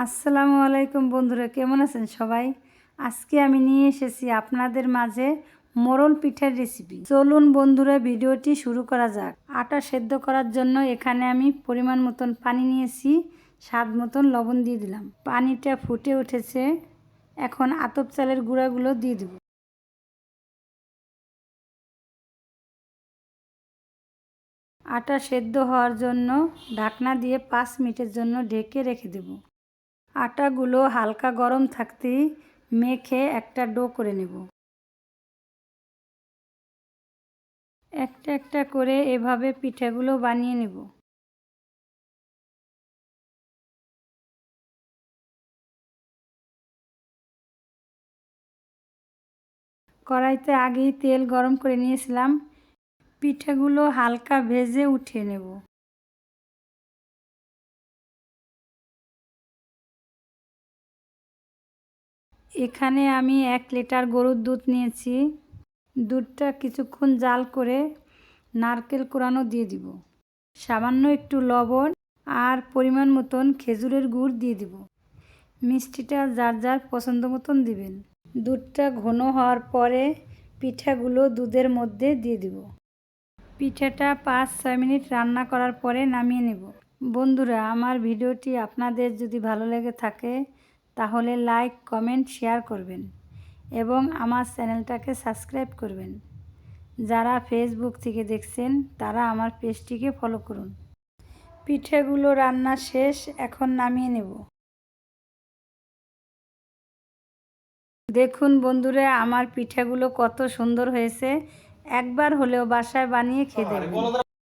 আসসালামু আলাইকুম বন্ধুরা, কেমন আছেন সবাই? আজকে আমি নিয়ে এসেছি আপনাদের মাঝে মোরল পিঠার রেসিপি। চলুন বন্ধুরা, ভিডিওটি শুরু করা যাক। আটা সেদ্ধ করার জন্য এখানে আমি পরিমাণ মতন পানি নিয়েছি, স্বাদ মতন লবণ দিয়ে দিলাম। পানিটা ফুটে উঠেছে, এখন আতপ চালের গুঁড়াগুলো দিয়ে দেব। আটা সেদ্ধ হওয়ার জন্য ঢাকনা দিয়ে 5 মিনিটের জন্য ঢেকে রেখে দেব। আটাগুলো হালকা গরম থাকতেই মেখে একটা ডো করে নেব। একটা একটা করে এভাবে পিঠাগুলো বানিয়ে নেব। কড়াইতে আগেই তেল গরম করে নিয়েছিলাম, পিঠাগুলো হালকা ভেজে উঠিয়ে নেব। এখানে আমি 1 লিটার গরুর দুধ নিয়েছি। দুধটা কিছুক্ষণ জাল করে নারকেল কোরানো দিয়ে দিব। সামান্য একটু লবণ আর পরিমাণ মতন খেজুরের গুড় দিয়ে দিব। মিষ্টিটা যার যার পছন্দ মতন দিবেন। দুধটা ঘন হওয়ার পরে পিঠাগুলো দুধের মধ্যে দিয়ে দিব। পিঠাটা 5-6 মিনিট রান্না করার পরে নামিয়ে নেব। বন্ধুরা, আমার ভিডিওটি আপনাদের যদি ভালো লেগে থাকে তাহলে লাইক, কমেন্ট, শেয়ার করবেন এবং আমার চ্যানেলটাকে সাবস্ক্রাইব করবেন। যারা ফেসবুক থেকে দেখছেন তারা আমার পেজটিকে ফলো করুন। পিঠেগুলো রান্না শেষ, এখন নামিয়ে নেব। দেখুন বন্ধুরা, আমার পিঠাগুলো কত সুন্দর হয়েছে। একবার হলেও বাসায় বানিয়ে খেয়ে দেখবেন।